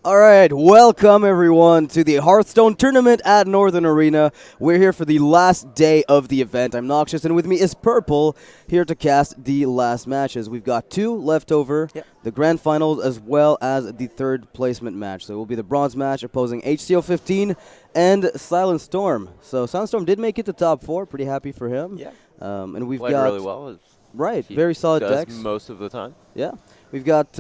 All right, welcome everyone to the Hearthstone tournament at Northern Arena. We're here for the last day of the event. I'm Noxious, and with me is Purple, here to cast the last matches. We've got two left over, the grand finals as well as the third placement match. So it will be the bronze match opposing HC015 and SilentStorm. So SilentStorm did make it to top 4, pretty happy for him. Yeah. And we've played got really well. Right, very solid does decks. most of the time. Yeah. We've got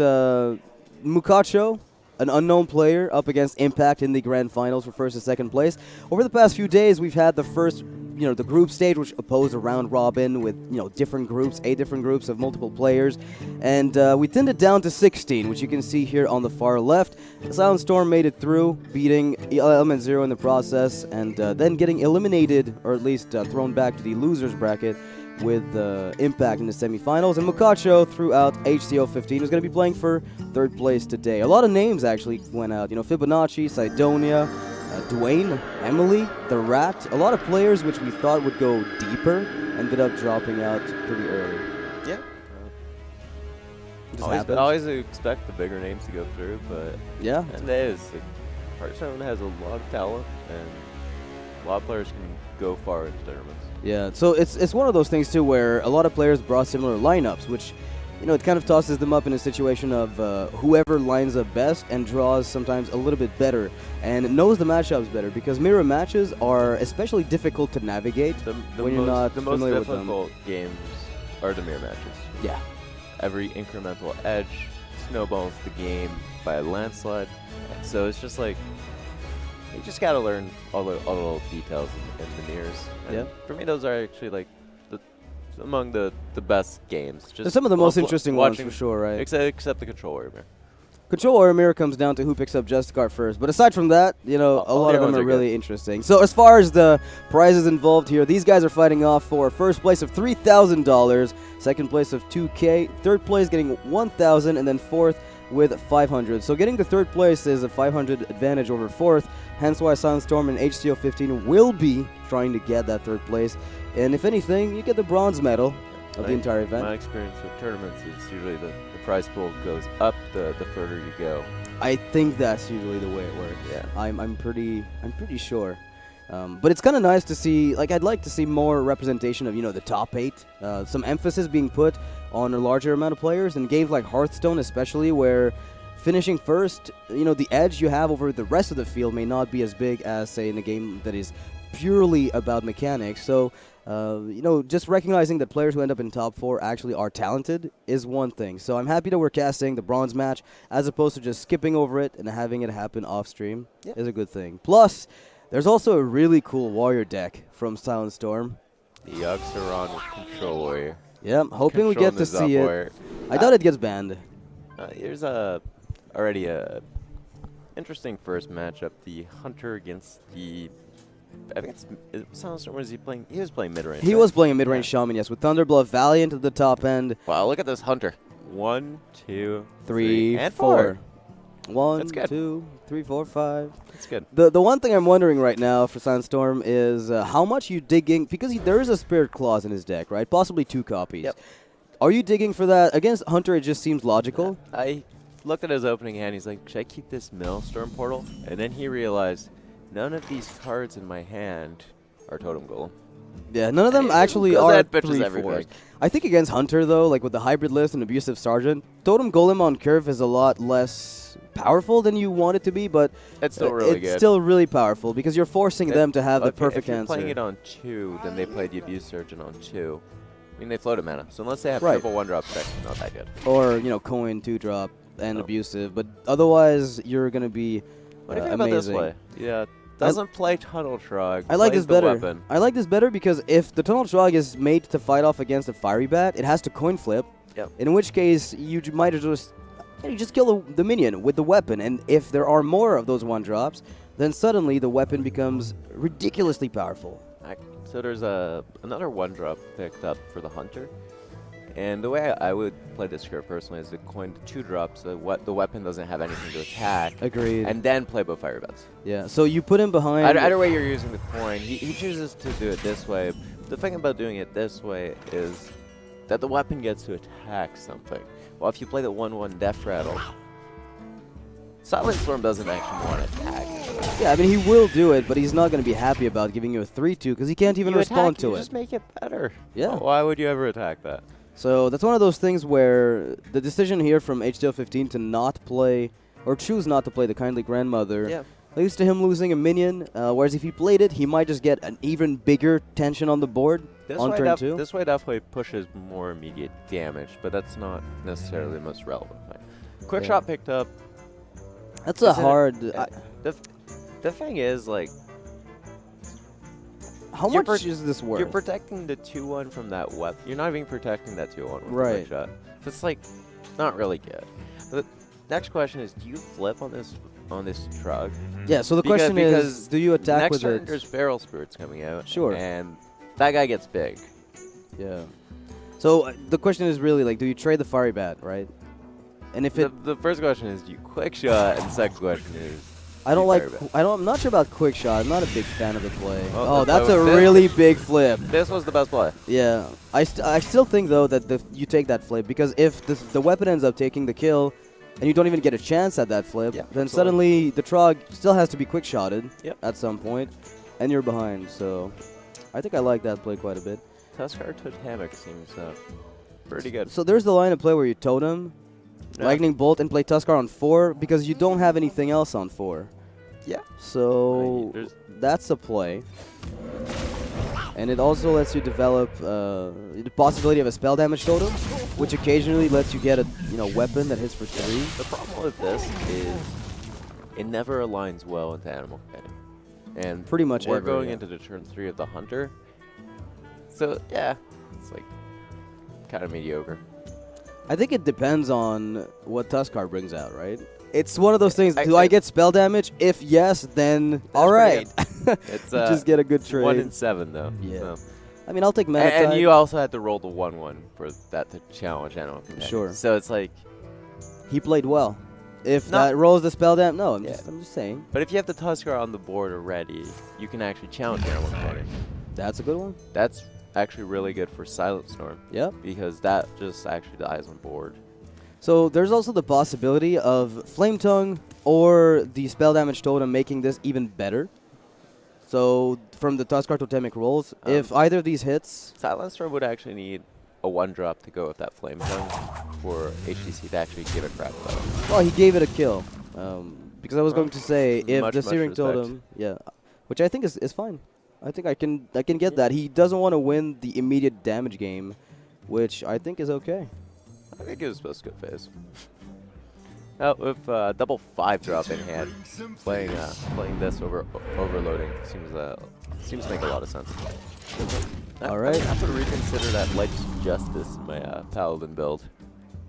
Mukacho, an unknown player, up against Impact in the grand finals for first and second place. Over the past few days, we've had the first, the group stage, which opposed a round robin with, different groups, 8 different groups of multiple players. And we thinned it down to 16, which you can see here on the far left. SilentStorm made it through, beating Element Zero in the process, and then getting eliminated, or at least thrown back to the losers bracket, with Impact in the semifinals, and Mukacho threw out HC015, who's going to be playing for third place today. A lot of names actually went out. Fibonacci, Sidonia, Dwayne, Emily, The Rat. A lot of players which we thought would go deeper ended up dropping out pretty early. Yeah. Always always expect the bigger names to go through, but yeah, and it is. Hearthstone has a lot of talent, and a lot of players can go far in tournaments. Yeah, so it's one of those things too where a lot of players brought similar lineups, which, it kind of tosses them up in a situation of whoever lines up best and draws sometimes a little bit better and knows the matchups better, because mirror matches are especially difficult to navigate when you're not familiar with them. The most difficult games are the mirror matches. Yeah. Every incremental edge snowballs the game by a landslide, so it's just like, you just gotta learn all the little details in the mirrors. And for me, those are actually among the best games. They're some of the most interesting ones for sure, right? Except the Control Warrior mirror. Control Warrior mirror comes down to who picks up Justicar first, but aside from that, a lot of them are really interesting. So as far as the prizes involved here, these guys are fighting off for first place of $3,000, second place of $2K, third place getting $1,000, and then fourth with $500. So getting to third place is a $500 advantage over fourth, hence why SilentStorm and HC015 will be trying to get that third place. And if anything, you get the bronze medal of the entire event. My experience with tournaments is usually the prize pool goes up the further you go. I think that's usually the way it works. Yeah. I'm pretty sure. But it's kind of nice to see, I'd like to see more representation of, the top 8. Some emphasis being put on a larger amount of players in games like Hearthstone, especially, where finishing first, the edge you have over the rest of the field may not be as big as, say, in a game that is purely about mechanics. So, just recognizing that players who end up in top 4 actually are talented is one thing. So I'm happy that we're casting the bronze match as opposed to just skipping over it and having it happen off stream is a good thing. Plus, there's also a really cool warrior deck from SilentStorm. The Yogg-Saron with Control Warrior. Yeah, hoping we get to see it. I doubt it gets banned. Here's already a interesting first matchup. The Hunter against the, I think SilentStorm. Was he playing? He was playing mid range. He was playing a mid range shaman, yes, with Thunderbluff, Valiant at the top end. Wow, look at this Hunter. 1, 2, 3, and 4. 1, That's good. 2, 3, 4, 5. That's good. The one thing I'm wondering right now for SilentStorm is how much you digging, because there is a Spirit Clause in his deck, right? Possibly 2 copies. Yep. Are you digging for that? Against Hunter, it just seems logical. I looked at his opening hand. He's like, should I keep this Maelstrom Portal? And then he realized, none of these cards in my hand are Totem Golem. Yeah, none of them actually are 3/4. I think against Hunter, though, with the hybrid list and Abusive Sergeant, Totem Golem on curve is a lot less powerful than you want it to be, but it's still really good. It's still really powerful because you're forcing them to have the perfect answer. If you're playing it on 2, then they play the Abuse Surgeon on 2. I mean, they float a mana, so unless they have triple 1-drop decks, it's not that good. Or, coin 2-drop and Abusive, but otherwise you're going to be what do you think about this play? Yeah. Doesn't play Tunnel Trog. I like this better. Weapon. I like this better because if the Tunnel Trog is made to fight off against a Fiery Bat, it has to coin flip. Yep. In which case, you might just kill the minion with the weapon. And if there are more of those 1-drops, then suddenly the weapon becomes ridiculously powerful. So there's another 1-drop picked up for the Hunter. And the way I would play this script personally is to coin 2 drops so the weapon doesn't have anything to attack. Agreed. And then play both Fire Bats. Yeah, so you put him behind. Either way you're using the coin, he chooses to do it this way. The thing about doing it this way is that the weapon gets to attack something. Well, if you play the 1/1 Death Rattle, SilentStorm doesn't actually want to attack. Yeah, I mean, he will do it, but he's not going to be happy about giving you a 3-2 because he can't even respond to you it. Just make it better. Yeah. Why would you ever attack that? So that's one of those things where the decision here from HC015 to not play, or choose not to play the Kindly Grandmother, leads to him losing a minion, whereas if he played it, he might just get an even bigger tension on the board on turn 2. This way definitely pushes more immediate damage, but that's not necessarily the most relevant thing. Quick shot picked up. That's a hard... The thing is, like... How much is this worth? You're protecting the 2-1 from that weapon. You're not even protecting that 2-1 with right. the quick shot. So it's like, not really good. The next question is, do you flip on this Trug? Yeah, so the question is, do you attack with it? Next turn, there's Feral Spirits coming out. Sure. And that guy gets big. Yeah. So the question is really, like, do you trade the Fiery Bat, right? And if the first question is, do you quick shot? And the second question is, I'm not sure about quick shot. I'm not a big fan of the play. Oh, that's a really big flip. This was the best play. Yeah. I still think, though, that you take that flip, because if the weapon ends up taking the kill, and you don't even get a chance at that flip, then suddenly the Trog still has to be quick shotted at some point, and you're behind. So I think I like that play quite a bit. Tuskar Totemic seems pretty good. So there's the line of play where you Totem, Lightning Bolt, and play Tuskar on 4 because you don't have anything else on 4. Yeah. So that's a play. And it also lets you develop the possibility of a spell damage totem, which occasionally lets you get a weapon that hits for 3. The problem with this is it never aligns well into Animal Commanding. And pretty much we're going into the turn 3 of the Hunter. So yeah, it's like kind of mediocre. I think it depends on what Tuskar brings out, right? It's one of those things. Do I get spell damage? If yes, then all right. It's just get a good trade. 1 in 7 though. Yeah. So. I mean, I'll take mana. And you also had to roll the 1/1 for that to challenge Animal Commanding. Sure. So it's like he played well. If that rolls the spell damage, no, I'm just saying. But if you have the Tuskar on the board already, you can actually challenge Animal Commanding. That's a good one. That's actually really good for SilentStorm. Yep. Because that just actually dies on board. So there's also the possibility of Flame Tongue or the spell damage totem making this even better. So from the Tuskar Totemic rolls, if either of these hits, SilentStorm would actually need a 1-drop to go with that Flame Tongue for HTC to actually give it crap though. Well, he gave it a kill. Because I was going to say, if the Searing Totem, which I think is fine. I think I can get that. He doesn't want to win the immediate damage game, which I think is okay. I think it was supposed to go phase. Now, with double 5-drop in hand, playing this over overloading seems to make a lot of sense. All right. I have to reconsider that Light's Justice in my Paladin build.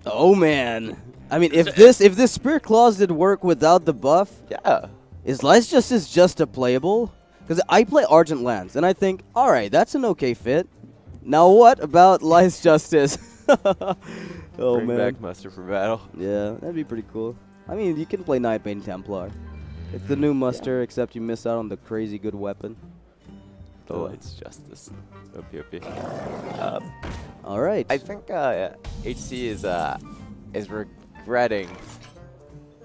Oh man! I mean, if this Spirit Claws did work without the buff, is Light's Justice just a playable? Because I play Argent Lands, and I think, all right, that's an okay fit. Now what about Light's Justice? Bring back Muster for battle. Yeah, that'd be pretty cool. I mean, you can play Nightbane Templar. It's the new Muster, except you miss out on the crazy good weapon. The Light's Justice. OP. All right. I think HC is regretting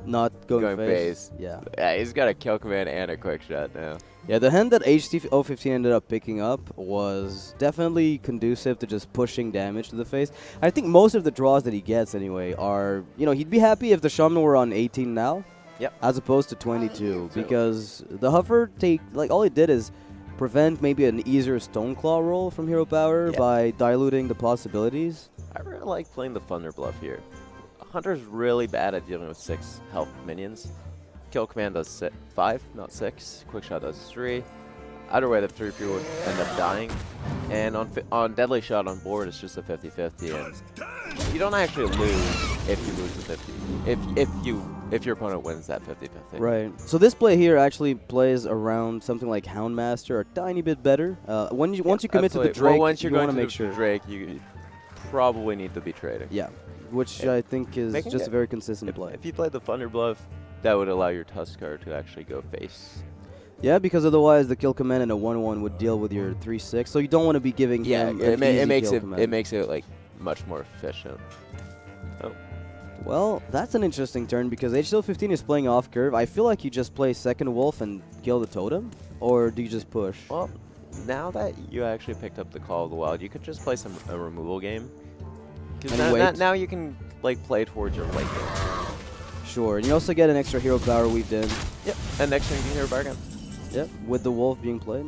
not going phase. Yeah, he's got a kill command and a quick shot now. Yeah, the hand that HC015 ended up picking up was definitely conducive to just pushing damage to the face. I think most of the draws that he gets anyway are, he'd be happy if the Shaman were on 18 now, as opposed to 22, because the Huffer all he did is prevent maybe an easier Stoneclaw roll from hero power by diluting the possibilities. I really like playing the Thunder Bluff here. Hunter's really bad at dealing with 6 health minions. Kill command does 5, not 6. Quick shot does 3. Either way, the 3 people would end up dying. And on deadly shot on board, it's just a 50-50, and you don't actually lose if you lose the 50. If your opponent wins that 50-50. Right. So this play here actually plays around something like Houndmaster, a tiny bit better. Once you commit to the Drake, once you're going to make sure Drake, you probably need to be trading. Yeah, which I think is just a very consistent play. If you play the Thunder Bluff, that would allow your Tuskar to actually go face. Yeah, because otherwise the kill command in a 1/1 would deal with your 3/6, so you don't want to be giving him it makes kill command. it like much more efficient. Oh, Well, that's an interesting turn because HC015 is playing off curve. I feel like you just play second wolf and kill the totem, or do you just push? Well, now that you actually picked up the Call of the Wild, you could just play a removal game. Because now you can like play towards your late game. Sure, and you also get an extra hero power weaved in. Yep, and next turn you can hero power again. Yep, with the wolf being played.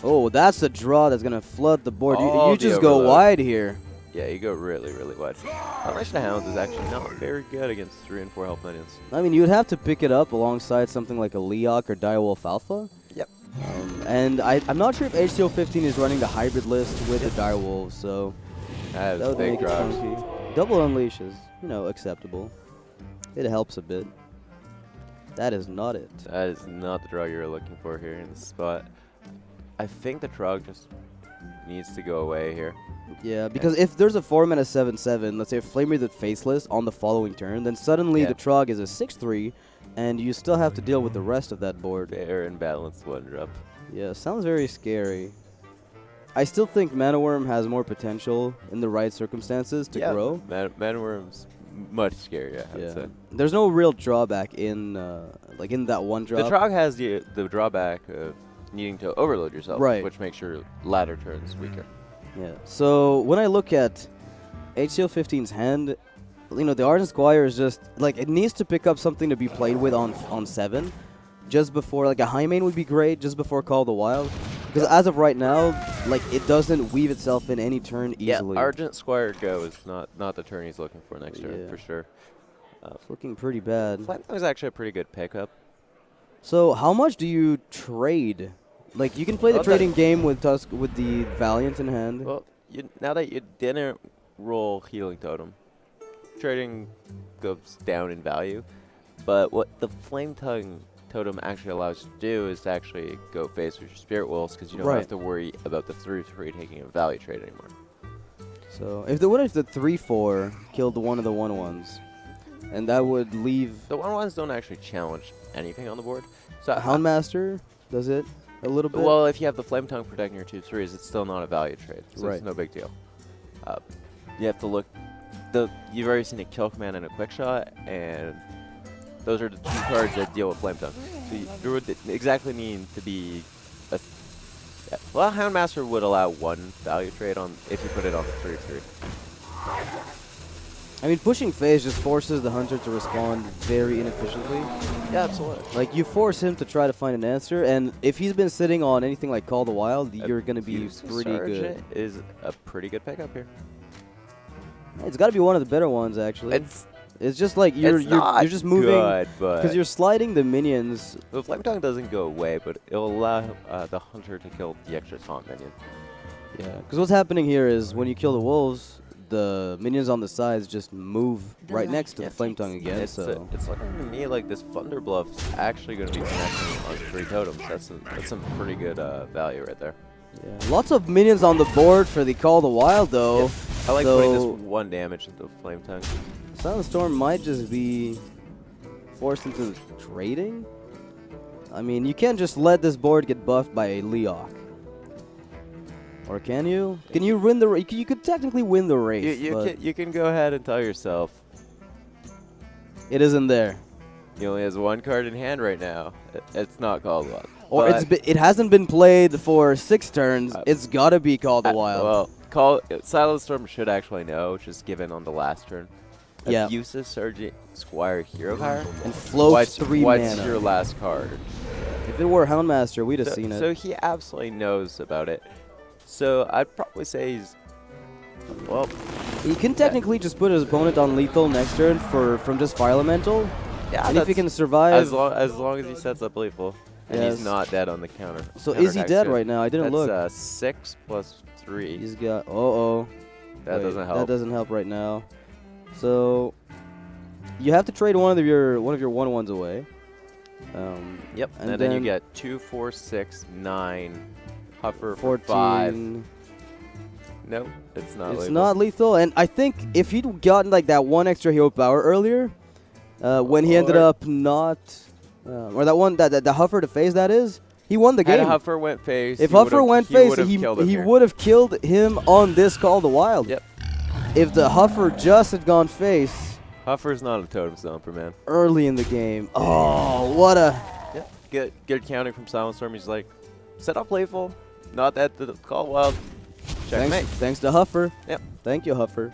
Oh, that's a draw that's going to flood the board. Oh, you just go wide here. Yeah, you go really, really wide. Unleash the Hounds is actually not very good against 3 and 4 health minions. I mean, you would have to pick it up alongside something like a Leok or Direwolf Alpha. Yep. And I'm not sure if HC015 is running the hybrid list with the Direwolf, so that would big make it drops. funky. Double Unleash is, acceptable. It helps a bit. That is not it. That is not the drug you're looking for here in this spot. I think the drug just needs to go away here. Yeah, because if there's a 4-mana 7/7, let's say a Flame Wreath Faceless on the following turn, then suddenly the Trog is a 6/3, and you still have to deal with the rest of that board. Fair and balanced 1-drop. Yeah, sounds very scary. I still think Mana Worm has more potential in the right circumstances to grow. Mana Worm's much scarier, I would say. There's no real drawback in in that one drop. The Trog has the drawback of needing to overload yourself, which makes your latter turns weaker. Yeah. So when I look at HC015's hand, the Ardent Squire is just it needs to pick up something to be played with on 7, just before a high main would be great, just before Call of the Wild. Because as of right now, it doesn't weave itself in any turn easily. Yeah, Argent Squire Go is not the turn he's looking for next turn, for sure. It's looking pretty bad. Flametongue is actually a pretty good pickup. So how much do you trade? You can play the trading game with the Valiant in hand. Well, now that you didn't roll Healing Totem, trading goes down in value. But what the Flametongue Totem actually allows you to do is to actually go face with your Spirit Wolves, because you don't have to worry about the 3/3 taking a value trade anymore. So if the 3/4 killed one of the 1/1s, and that would leave... The 1/1s don't actually challenge anything on the board. So Houndmaster does it a little bit? Well, if you have the Flametongue protecting your 2/3s, it's still not a value trade, so it's no big deal. You have to look... You've already seen a Kill Command and a Quick Shot, and those are the 2 cards that deal with Flametongue. So there would exactly need to be a... Well, Houndmaster would allow 1 value trade if you put it on the 3/3. I mean, pushing phase just forces the hunter to respond very inefficiently. Yeah, absolutely. You force him to try to find an answer, and if he's been sitting on anything like Call of the Wild, you're going to be pretty good. Is a pretty good pickup here. It's got to be one of the better ones, actually. It's just you're just moving because you're sliding the minions. The Flametongue doesn't go away, but it'll allow the hunter to kill the extra taunt minion. Yeah, because what's happening here is when you kill the wolves, the minions on the sides just move right next to the Flametongue again. It's looking to me like this Thunder Bluff is actually going to be connecting on 3 totems. That's some pretty good value right there. Yeah. Lots of minions on the board for the Call of the Wild, though. Yep. I like putting this 1 damage into Flametongue. SilentStorm might just be forced into trading. I mean, you can't just let this board get buffed by a Leok. Or can you? Can you win the race? You could technically win the race. You can go ahead and tell yourself. It isn't there. He only has 1 card in hand right now. It's not Call of the Wild. Or it hasn't been played for 6 turns. It's got to be Call of the Wild. Well, SilentStorm should actually know, just given on the last turn. Yeah. Abusive Sergeant Squire Hero Power. And floats 3 mana. What's your last card? If it were Houndmaster, we'd have seen it. So he absolutely knows about it. So I'd probably say he's... Well... He can technically just put his opponent on lethal next turn from just Fire Elemental. Yeah, and if he can survive... As long as he sets up lethal. And he's not dead on the counter. So is he dead right now? I didn't look. That's 6 plus 3. He's got... That doesn't help. That doesn't help right now. So you have to trade one of your 1/1s away. Yep. And then you get 2, 4, 6, 9. Huffer 14. 5. No, it's not lethal. It's not lethal. And I think if he'd gotten that 1 extra hero power earlier, when he ended up not... or that one, the Huffer to phase, that is, he won the game. Had Huffer went phase. If Huffer went phase, he would have killed him on this Call of the Wild. Yep. If the Huffer just had gone face, Huffer's not a totem stomper, man. Early in the game. Oh, what a... Yeah. Good counting from SilentStorm. He's like, set up playful. Not that the call wild. Checkmate. Thanks to Huffer. Yep. Thank you, Huffer.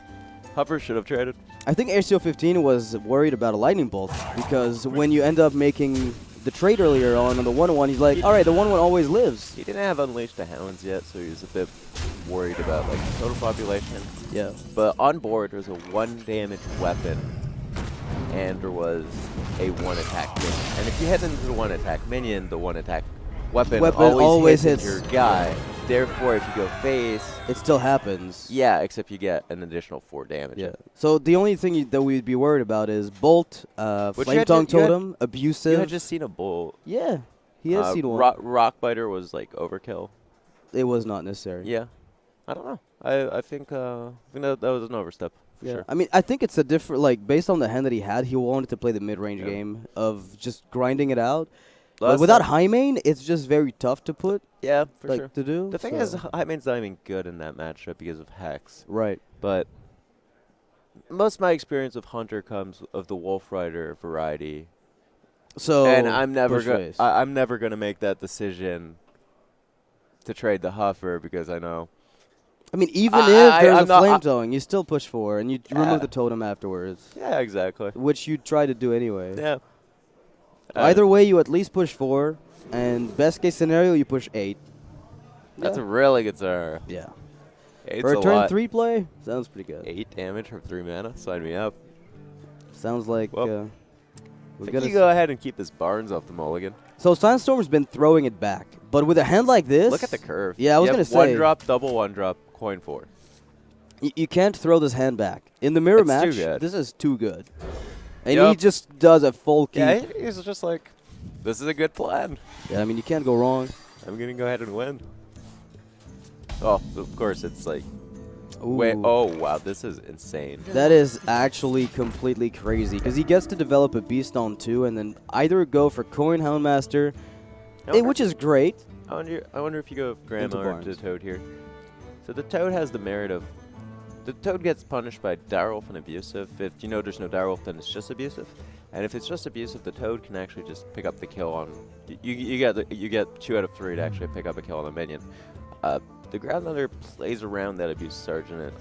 Huffer should have traded. I think HC015 was worried about a lightning bolt because when you end up making the trade earlier on the 1-1, he's like, all right, the 1-1 always lives. He didn't have Unleash the Hounds yet, so he was a bit worried about like total population. Yeah. But on board, there's a 1 damage weapon, and there was a 1 attack minion. And if you hit into the 1 attack minion, the 1 attack weapon always hits your guy. Therefore, if you go face, it still happens. Yeah, except you get an additional 4 damage. Yeah. So the only thing that we'd be worried about is Bolt, Flame Tongue Totem, Abusive. You had just seen a Bolt. Yeah, he has seen one. Rockbiter was like overkill. It was not necessary. Yeah. I don't know. I think that was an overstep. Yeah. Sure. I mean, I think it's a different, like, based on the hand that he had, he wanted to play the mid-range game of just grinding it out. But without high main, it's just very tough to put. Yeah, for sure. To do. The thing is, high main's not even good in that matchup because of Hex. Right. But most of my experience of Hunter comes of the Wolf Rider variety. So and I'm never gonna make that decision to trade the Huffer because I know. I mean, even if there's a flame towing, you still push 4 and you remove the totem afterwards. Yeah, exactly. Which you try to do anyway. Yeah. Either way, you at least push 4, and best case scenario, you push 8. That's a really good scenario. Yeah. For a turn 3 play, sounds pretty good. 8 damage for 3 mana, sign me up. Sounds like you go ahead and keep this Barnes off the mulligan. So SilentStorm's been throwing it back, but with a hand like this, look at the curve. Yeah, I was gonna say 1-drop, double 1-drop, coin 4. You can't throw this hand back in the mirror match. Too good. This is too good. And he just does a full keep. Yeah, he's just like, this is a good plan. Yeah, I mean, you can't go wrong. I'm going to go ahead and win. Oh, of course, it's like, Ooh. wait, oh, wow, this is insane. That is actually completely crazy, because he gets to develop a Beast on 2 and then either go for Coin Houndmaster, which is great. I wonder if you go Grandma or to Toad here. So the Toad has the merit of, the Toad gets punished by Direwolf and Abusive. If you know there's no Direwolf, then it's just Abusive. And if it's just Abusive, the Toad can actually just pick up the kill on... You get 2 out of 3 to actually pick up a kill on a minion. The Grandmother plays around that Abuse Sergeant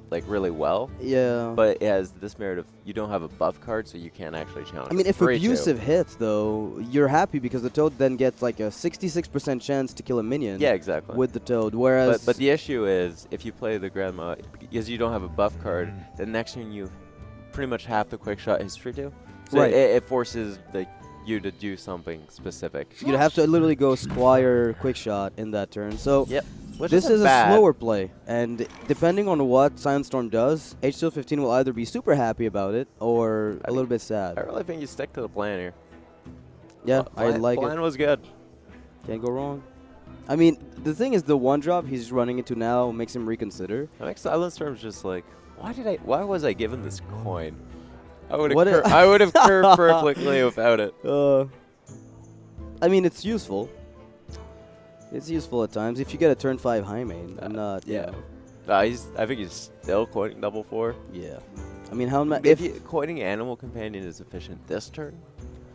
like really well. Yeah. But it has this merit of you don't have a buff card, so you can't actually challenge. I mean, if Abusive hits, though, you're happy because the Toad then gets like a 66% chance to kill a minion. Yeah, exactly. With the Toad, whereas... But the issue is, if you play the Grandma, because you don't have a buff card, the next turn you pretty much have the quick shot history to. So right. It forces you to do something specific. You'd have to literally go Squire quick shot in that turn. So yep. This is a slower play, and depending on what SilentStorm does, HC015 will either be super happy about it or a little bit sad. I really think you stick to the plan here. Yeah, I like it. Plan was good. Can't go wrong. I mean, the thing is, the 1-drop he's running into now makes him reconsider. I think SilentStorm's just like, why was I given this coin? I would have curved perfectly without it. I mean, it's useful. It's useful at times if you get a turn 5 high main and not. Yeah. I think he's still coining double 4. Yeah. I mean, if coining Animal Companion is efficient this turn,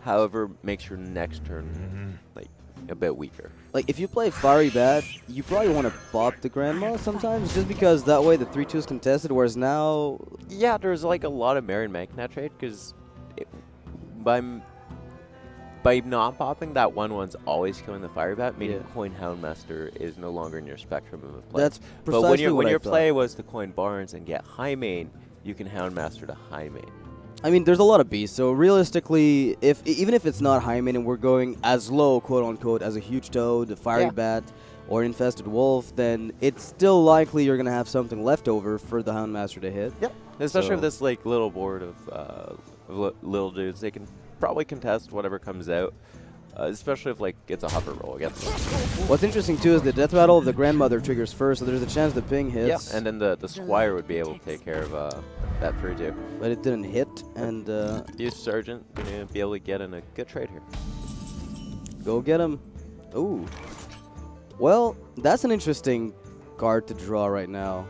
however, makes your next turn like a bit weaker. Like if you play Fiery Bat, you probably want to bop the Grandma sometimes, just because that way the 3-2 is contested. Whereas now, yeah, there's like a lot of Marion Magna trade because by not popping, that 1-1's always killing the Fiery Bat, meaning Coin Houndmaster is no longer in your spectrum of play. That's precisely but when your play was to coin Barnes and get high main, you can Houndmaster to high main. I mean, there's a lot of beasts, so realistically, even if it's not high main and we're going as low, quote-unquote, as a huge Toad, a Fiery Bat, or Infested Wolf, then it's still likely you're going to have something left over for the Houndmaster to hit. Yep, especially with this like little board of little dudes. They can probably contest whatever comes out, especially if like it's a Huffer roll against them. What's interesting too is the Death Rattle of the Grandmother triggers first, so there's a chance the ping hits. Yeah, and then the Squire would be able to take care of that 3-2. But it didn't hit, and Use Sergeant gonna be able to get in a good trade here. Go get him. Ooh. Well, that's an interesting card to draw right now.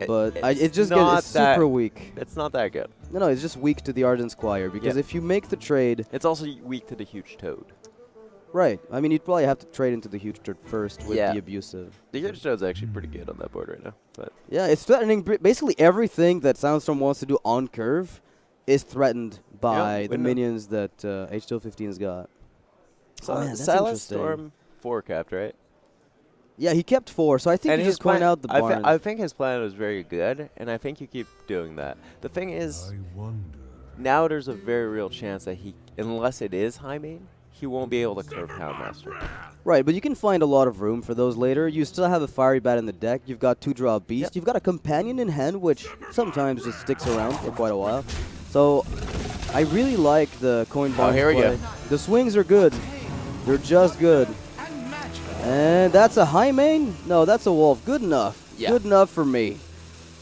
But it just gets super weak. It's not that good. No, it's just weak to the Ardent Squire, because if you make the trade... It's also weak to the huge Toad. Right. I mean, you'd probably have to trade into the huge Toad first with the Abusive. The huge Toad's actually pretty good on that board right now. But yeah, it's threatening. Basically everything that SilentStorm wants to do on curve is threatened by the minions that HC015 has got. So man, that's SilentStorm 4-capped, right? Yeah, he kept 4, so I think he's just going out the barn. I think his plan was very good, and I think you keep doing that. The thing is, now there's a very real chance that he, unless it is high main, he won't be able to curve Houndmaster. Right, but you can find a lot of room for those later. You still have a Fiery Bat in the deck. You've got 2-draw Beast. You've got a Companion in hand, which sometimes just sticks around for quite a while. So I really like the coin barn here we play. go. The swings are good. They're just good. And that's a high main? No, that's a wolf. Good enough. Yeah. Good enough for me.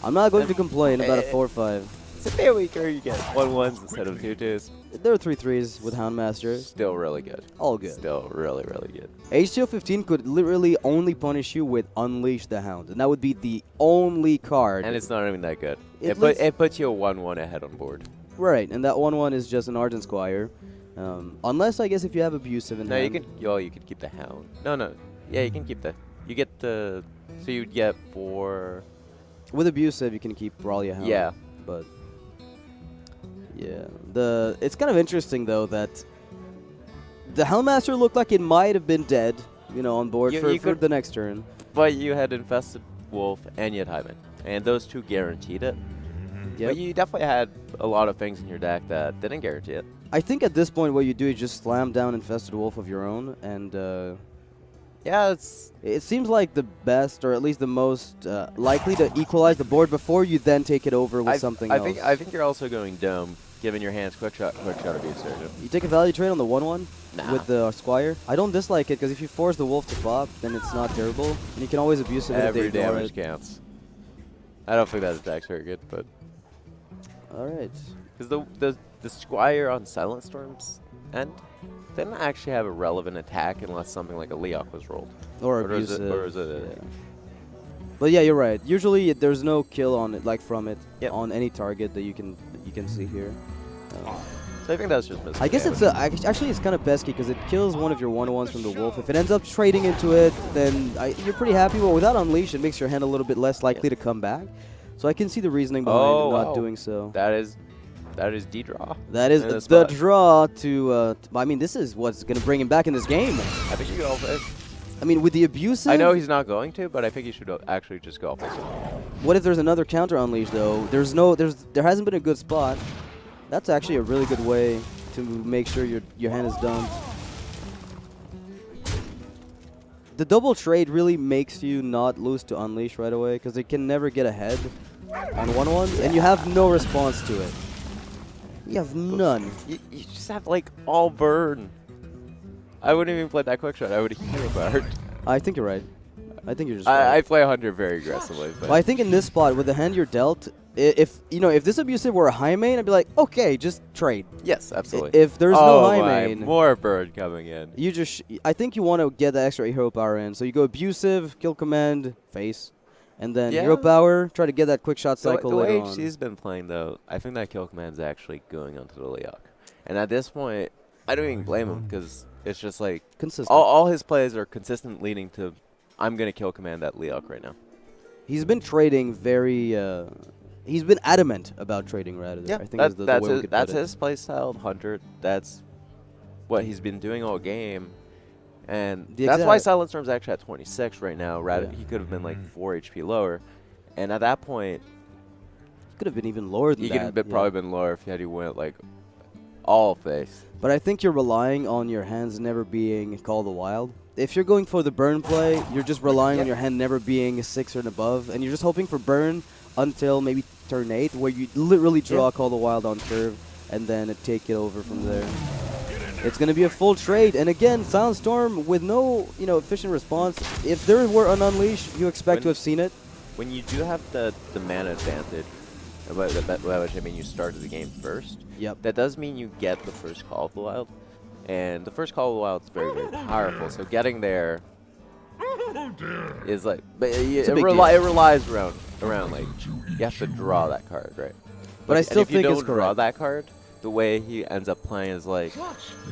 I'm not going to complain about a 4-5. It's a bit weaker. You get 1-1s instead of 2-2s. There are 3-3s with Houndmaster. Still really good. All good. Still really, really good. HC015 could literally only punish you with Unleash the Hound, and that would be the only card. And it's not even that good. It puts you a 1-1 ahead on board. Right, and that 1-1 is just an Ardent Squire. Unless, I guess, if you have Abusive in hand. You could keep the Hound. No. Yeah, you can keep the... You get the... So you'd get 4... With Abusive, you can keep Ralia Hound. Yeah. But... Yeah. It's kind of interesting, though, that... The Houndmaster looked like it might have been dead, on board for the next turn. But you had Infested Wolf and you had Hyman. And those two guaranteed it. Yep. But you definitely had a lot of things in your deck that didn't guarantee it. I think at this point what you do is just slam down Infested Wolf of your own, and yeah, it seems like the best, or at least the most likely to equalize the board before you then take it over with something else. I think you're also going Dome, giving your hands quick shot Abuser. You take a value trade on the 1-1 Nah. with the Squire. I don't dislike it, because if you force the Wolf to pop, then it's not terrible, and you can always abuse it if they Every ignore damage it. counts. I don't think that attack's very good, but... Alright. Because the Squire on SilentStorm's end didn't actually have a relevant attack unless something like a Leok was rolled. Or Abusive. Or is it yeah. But yeah, you're right. Usually there's no kill on it, from it, on any target that you can see here. So I think that's just missing. I guess it's actually it's kind of pesky, because it kills one of your 1-1s from the Wolf. If it ends up trading into it, then you're pretty happy. Well, without Unleash, it makes your hand a little bit less likely to come back. So I can see the reasoning behind not doing so. That is D-draw. That is the draw to... I mean, this is what's going to bring him back in this game. I think you go off it. I mean, with the Abusive... I know he's not going to, but I think you should actually just go off it. What if there's another counter Unleash, though? There hasn't been a good spot. That's actually a really good way to make sure your hand is dumped. The double trade really makes you not lose to Unleash right away, because it can never get ahead on 1-1s, and you have no response to it. You have none. You just have, all burn. I wouldn't even play that quick shot. I would hero burn. I think you're right. I think you're just right. I play 100 very aggressively. But well, I think in this spot, with the hand you're dealt, if this Abusive were a high main, I'd be like, okay, just trade. Yes, absolutely. If there's no high main, more bird coming in. You just, I think you want to get the extra hero power in. So you go Abusive, kill command, face, and then hero power. Try to get that quick shot cycle later on. The way HC's been playing, though, I think that kill command's actually going onto the Leok. And at this point, I don't even blame him, because it's just like consistent. All his plays are consistent, leading to I'm gonna kill command that Leok right now. He's been trading very. He's been adamant about trading rather. Yeah, I think that's his play style, Hunter. That's what he's been doing all game, and that's why SilentStorm's actually at 26 right now. He could have been like 4 HP lower, and at that point, he could have been even lower than that. He could have probably been lower if he went all face. But I think you're relying on your hands never being Call the Wild. If you're going for the burn play, you're just relying on your hand never being 6 or above, and you're just hoping for burn until maybe turn 8, where you literally draw Call the Wild on curve, and then take it over from there. It's going to be a full trade, and again, SilentStorm with no efficient response. If there were an Unleash, you expect to have seen it. When you do have the mana advantage, which I mean you started the game first, that does mean you get the first Call of the Wild. And the first Call of the Wild is very, very powerful. So getting there is it relies around you have to draw that card, right? But I still if you think it's don't draw correct. that card, the way he ends up playing is like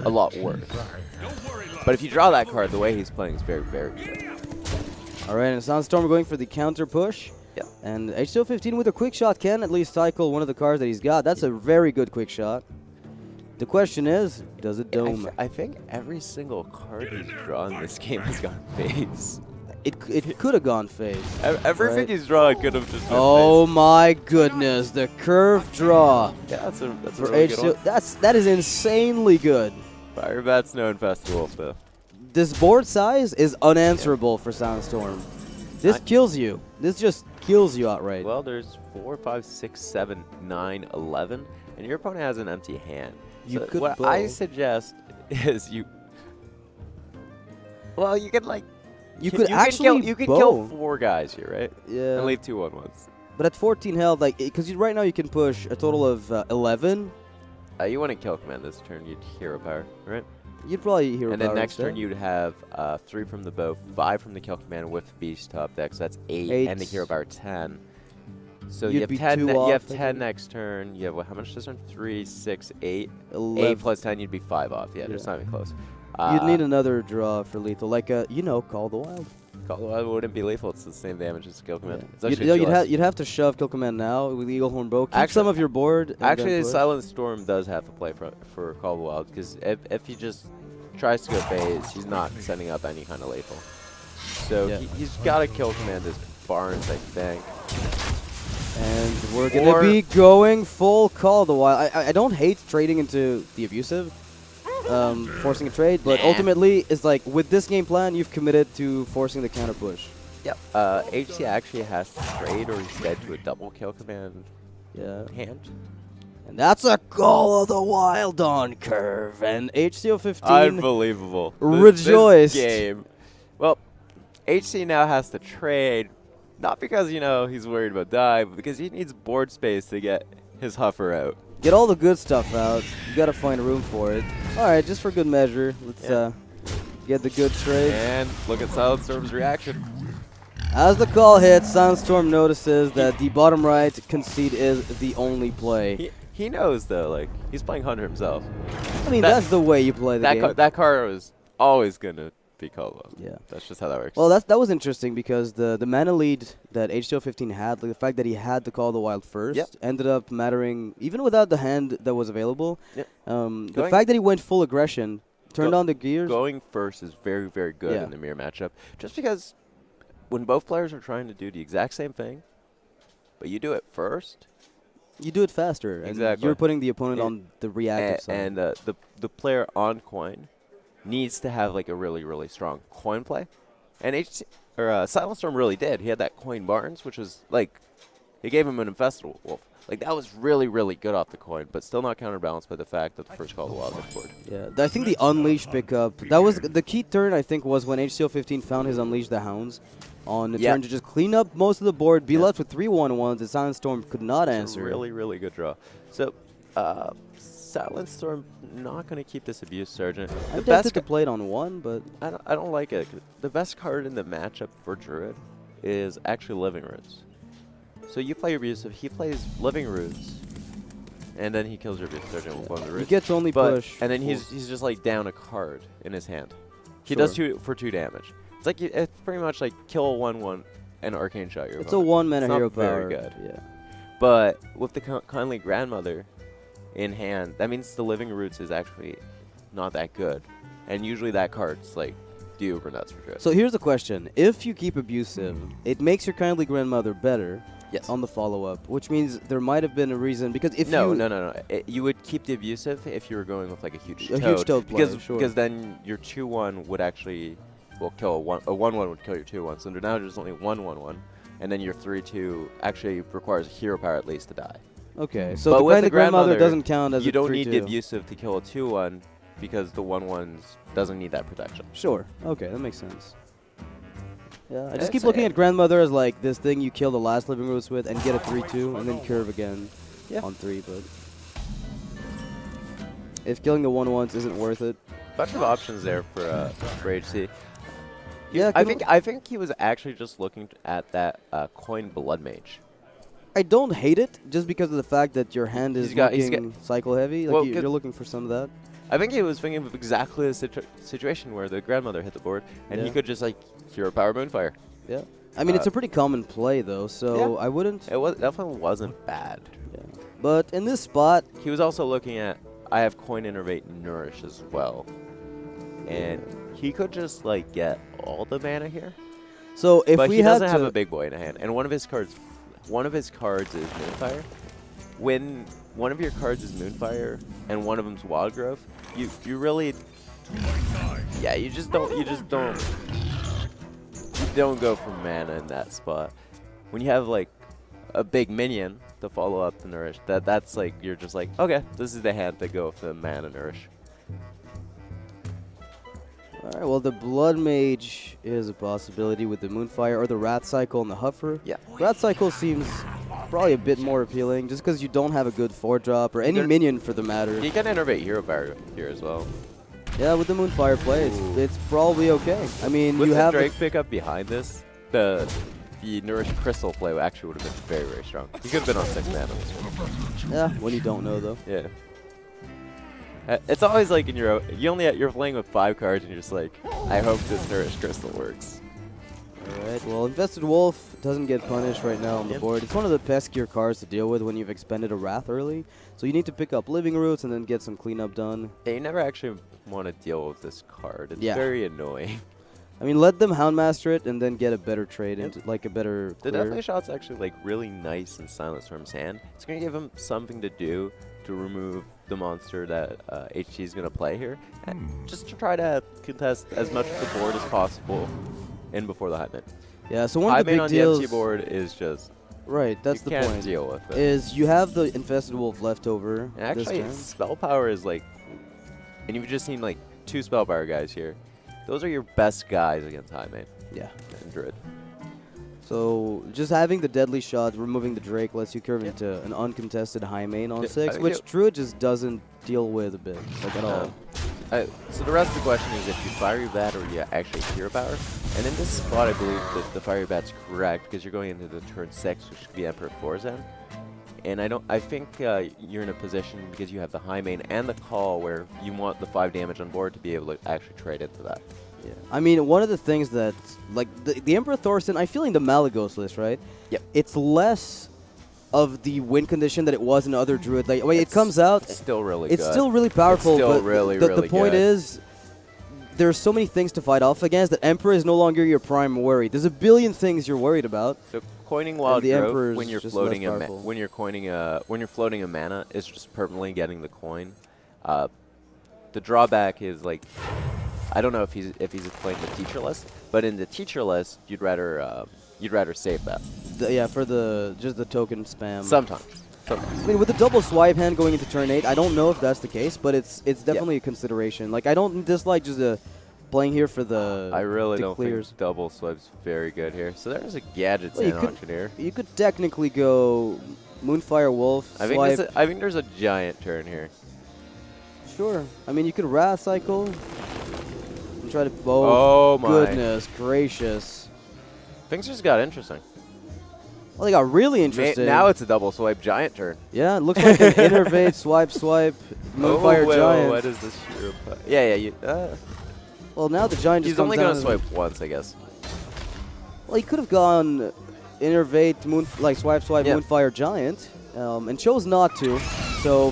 a lot worse. But if you draw that card, the way he's playing is very, very good. All right, and SilentStorm going for the counter push. Yep. And HC015 with a quick shot can at least cycle one of the cards that he's got. That's a very good quick shot. The question is, does it dome? I think every single card he's drawn in this game has gone face. It could have gone face. Everything right? he's drawn could have just been Oh face. my goodness, the curved draw. Yeah, that's a For really good HC, one. that is insanely good. Fire Bat Snow Festival, though. This board size is unanswerable for SilentStorm. This kills you. This just kills you outright. Well, there's 4, 5, 6, 7, 9, 11, and your opponent has an empty hand. You So could what bow. I suggest is you. Well, you could like. You could actually you can bow. kill 4 guys here, right? Yeah. And leave 2 1-1s. But at 14 health, like, because right now you can push a total of 11. You want to kill command this turn, you'd hero power, right? You'd probably hero And then power next instead. turn you'd have 3 from the bow, 5 from the kill command with beast top deck, so that's 8, Eight. and the hero power 10. So You'd you have be 10. two You have off, I 10 think. next turn. You have how much this turn? 3, 6, 8. 11. 8 plus 10, you'd be 5 off. Yeah, it's Yeah. not even close. You'd need another draw for lethal, like Call the Wild. Call the Wild wouldn't be lethal. It's the same damage as kill command. Yeah. It's actually You'd have to shove Kill Command now with Eagle Horn Bow. Keep Actually- some of your board. and Actually, then push. SilentStorm does have to play for Call the Wild because if he just tries to go phase, he's not setting up any kind of lethal. So Yeah. he's got to kill command his Barnes, I think. And we're going to Or- be going full Call the Wild. I don't hate trading into the abusive, forcing a trade, but ultimately, it's like, with this game plan, you've committed to forcing the counter push. Yep. HC actually has to trade or instead to a double kill command Yeah. hand. And that's a Call of the Wild on curve. And HC015. Unbelievable. Rejoiced. This game. Well, HC now has to trade, not because, he's worried about die, but because he needs board space to get his Huffer out. Get all the good stuff out. You gotta find room for it. All right, just for good measure, let's get the good trade. And look at SilentStorm's reaction. As the call hits, SilentStorm notices that the bottom right concede is the only play. He knows, though, like, he's playing Hunter himself. I mean, that- that's the way you play the game. That card was always going to be called up. Yeah. That's just how that works. Well, that was interesting because the mana lead that HC015 had, like the fact that he had to call the wild first, Yep. ended up mattering even without the hand that was available. Yep. The Going- fact that he went full aggression, turned on the gears. Going first is very, very good Yeah. in the mirror matchup. Just because when both players are trying to do the exact same thing, but you do it first, You do it faster, and Exactly. you're putting the opponent And- on the reactive side. and the player on coin needs to have like a really, really strong coin play. And SilentStorm really did. He had that coin Barnes, which was like, it gave him an infestable wolf. Like, that was really, really good off the coin, but still not counterbalanced by the fact that the first Call of the Wild was board. Yeah, I think the Unleash pickup, that was the key turn, I think, was when HC015 found his Unleash the Hounds on the Yep. turn to just clean up most of the board, be Yep. left with 3 1-1s that SilentStorm could not It's a answer. really, really good draw. So, SilentStorm not going to keep this Abuse Sergeant. I'm tempted to play it on 1, but I don't like it. The best card in the matchup for Druid is actually Living Roots. So you play your Abusive, he plays Living Roots, and then he kills your Abuse Sergeant with one of the you roots. get to only But- push. And then full. he's just like down a card in his hand. He Sure. does 2 damage. It's like it's pretty much like kill a 1/1 and Arcane Shot your It's a opponent. 1 mana It's not hero very power. good. Yeah. But with the Kindly Grandmother in hand, that means the Living Roots is actually not that good. And usually that card's like the uber nuts for Druid. So here's the question. If you keep Abusive, it makes your Kindly Grandmother better yes. on the follow-up, which means there might have been a reason, because if No. you... You would keep the Abusive if you were going with like a huge A toad. huge toad play, because, sure. because then your 2/1 would actually kill a 1/1 would kill your 2/1. So now there's only 1/1, and then your 3/2 actually requires hero power at least to die. Okay, so But the with Kindly the Grandmother Grandmother, doesn't count as You a don't need the 3/2. Abusive to kill a 2/1 because the 1/1s doesn't need that protection. Sure. Okay, that makes sense. Yeah, I just It's keep looking a- at Grandmother as like this thing you kill the last Living Roots with and get a 3/2 and then curve again on 3, but if killing the 1/1s isn't worth it. Bunch of options there for HC. Yeah, I think he was actually just looking at that coin Blood Mage. I don't hate it just because of the fact that your hand is looking cycle heavy. Like well, you're looking for some of that. I think he was thinking of exactly the situation where the grandmother hit the board, and he could just like hero power Moonfire. Yeah. I mean, it's a pretty common play though, so I wouldn't. It definitely wasn't bad. Yeah. But in this spot, he was also looking at I have coin innervate nourish as well, and he could just like get all the mana here. So if but we he had doesn't have a big boy in a hand, and one of his cards is Moonfire. When one of your cards is Moonfire and one of them's Wild Growth, you really you don't go for mana in that spot. When you have like a big minion to follow up the nourish, that's like you're just like, okay, this is the hand to go for the mana nourish. Alright, well the Blood Mage is a possibility with the Moonfire or the Wrath Cycle and the Huffer. Yeah. Wrath Cycle seems probably a bit more appealing just because you don't have a good 4-drop or any minion for the matter. You can innervate hero power here as well. Yeah, with the Moonfire play, it's probably okay. I mean, with you have the Drake pickup behind this, the Nourish Crystal play actually would have been very, very strong. You could have been on 6 mana. Yeah, when you don't know though. Yeah. It's always like in you're playing with 5 cards and you're just like, I hope this Nourish Crystal works. Alright, well Invested Wolf doesn't get punished right now on the board. It's one of the peskier cards to deal with when you've expended a Wrath early. So you need to pick up Living Roots and then get some cleanup done. Yeah, you never actually want to deal with this card. It's very annoying. I mean, let them Houndmaster it and then get a better trade into like a better The Deathly Shot's actually like really nice in SilentStorm's hand. It's going to give him something to do to remove the monster that HC is going to play here. And just to try to contest as much of the board as possible in before the high mid. Yeah, so one of the big on deals the empty board is just right. That's the point. You can't deal with it. Is you have the Infested Wolf left over. And actually, spell power is like, and you've just seen like 2 spell power guys here. Those are your best guys against high main. Yeah, and Druid. So just having the Deadly Shot, removing the Drake, lets you curve into an uncontested high main on 6, which Druid just doesn't deal with a bit, like at all. So the rest of the question is if you Fiery Bat or you actually Hero Power. And in this spot, I believe that the Fiery Bat's correct because you're going into the turn 6, which could be Emperor 4's end. And I think you're in a position because you have the high main and the call where you want the 5 damage on board to be able to actually trade into that. Yeah. I mean, one of the things that, like, the Emperor Thorsten, I feel in the Malagos list, right? Yep. It's less of the win condition that it was in other Druid. Like, it comes out. It's still really good. It's still really powerful. It's still but really the point is, there's so many things to fight off against that Emperor is no longer your prime worry. There's a billion things you're worried about. So coining Wild Growth when you're floating when you're floating a mana is just permanently getting the coin. The drawback is like, I don't know if he's playing the teacher list, but in the teacher list you'd rather save that. Yeah, for just the token spam. Sometimes. I mean, with the double swipe hand going into turn 8, I don't know if that's the case, but it's definitely a consideration. Like, I don't dislike just playing here for the I really don't clears. think double swipe's very good here. So there's a Gadget Sand Auctioneer. You could technically go Moonfire Wolf, I think there's a giant turn here. Sure. I mean, you could Wrath Cycle and try to... Oh my. Goodness gracious. Things just got interesting. Well, they got really interesting. Now it's a double swipe giant turn. Yeah, it looks like an Innervate, swipe, Moonfire Giant. What is this? Yeah. Well, now the Giant just comes down. He's only going to swipe once, I guess. Well, he could have gone Innervate, swipe, Moonfire Giant, and chose not to. So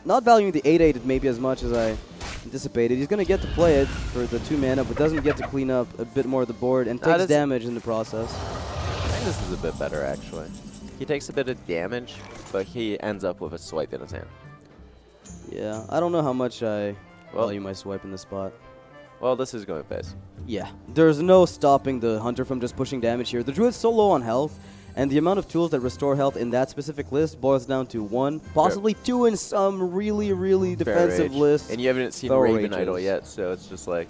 not valuing the 8/8 maybe as much as I anticipated. He's going to get to play it for the 2 mana, but doesn't get to clean up a bit more of the board and takes damage in the process. I think this is a bit better, actually. He takes a bit of damage, but he ends up with a swipe in his hand. Yeah, I don't know how much I value my swipe in this spot. Well, this is going face. Yeah, there's no stopping the Hunter from just pushing damage here. The Druid's so low on health, and the amount of tools that restore health in that specific list boils down to 1, possibly 2 in some really, really defensive lists. And you haven't seen Raven Idol yet, so it's just like,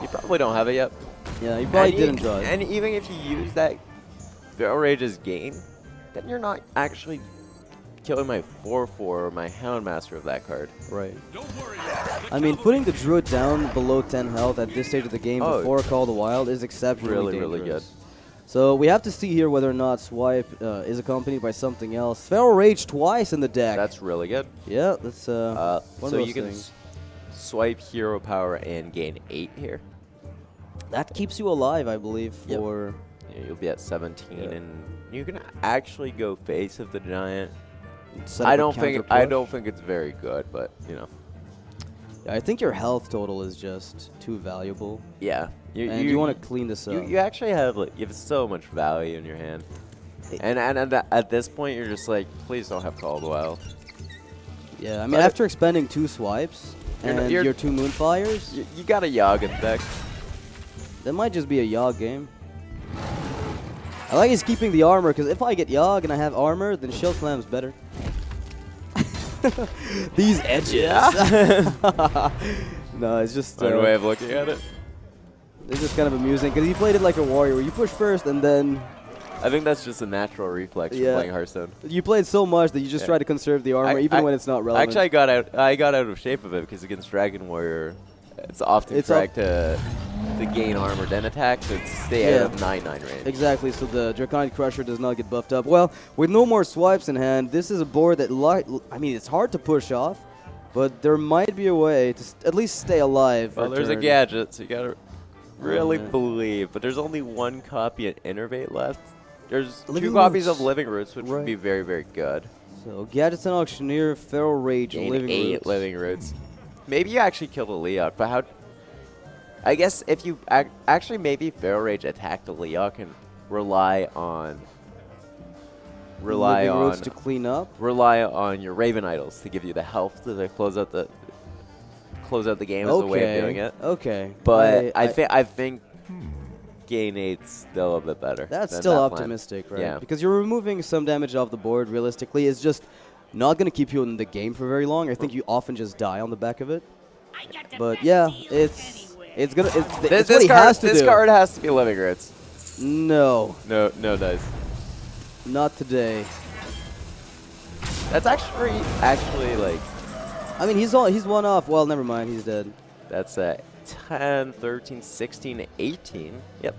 you probably don't have it yet. Yeah, you probably didn't draw it. And even if you use that Feral Rage's gain, then you're not actually killing my 4/4 or my Houndmaster of that card. Right. I mean, putting the Druid down below 10 health at this stage of the game before Call of the Wild is exceptionally dangerous. Really good. So we have to see here whether or not Swipe is accompanied by something else. Feral Rage twice in the deck. That's really good. Yeah, that's one of So those you can things. swipe hero power and gain 8 here. That keeps you alive, I believe, Yep. for... Yeah, you'll be at 17, Yeah. and you can actually go face of the giant. set up I a don't counter think it's very good, but you know. Yeah, I think your health total is just too valuable. Yeah. And you want to clean this up. You actually have so much value in your hand, and at this point you're just like, please don't have Call of the Wild. Yeah, I mean, But after expending 2 swipes and you're- your 2 Moonfires, You got a Yogg in deck. that might just be a Yogg game. I like he's keeping the armor, because if I get Yogg and I have armor, then Shell Slam's better. These edges. Yeah. No, it's just... One way of looking at it. It's just kind of amusing, because he played it like a warrior, where you push first, and then I think that's just a natural reflex from Yeah. playing Hearthstone. you play it so much that you just Yeah. try to conserve the armor, even when it's not relevant. Actually, I got out of shape of it because against Dragon Warrior, it's often It's correct to gain armor then attack, so it's stay Yeah. out of 9/9 range. Exactly, so the Draconic Crusher does not get buffed up. Well, with no more swipes in hand, this is a board that, I mean, it's hard to push off, but there might be a way to at least stay alive. Well, for there's a turn. gadget, so you gotta really man. believe. But there's only 1 copy of Innervate left. There's 2 Living copies Roots. of Living Roots, which would Right. be very, very good. So, Gadgets and Auctioneer, Feral Rage, Gain Living 8 Roots. Living Roots. Maybe you actually killed a Leok, but how... I guess if you... actually, maybe Feral Rage attacked a Leok and rely on Living Roots to clean up. rely on your Raven Idols to give you the health to close out the game is a way of doing it. Okay. But I think gain 8's still a bit better. That's than still that plan. optimistic, right? Yeah. Because you're removing some damage off the board, realistically. It's just not going to keep you in the game for very long. I think you often just die on the back of it. But yeah, it's what he has to do. This card has to be Living Roots. No, No dice. not today. That's actually like I mean, he's one off. Well, never mind. He's dead. that's a 10, 13, 16, 18. Yep.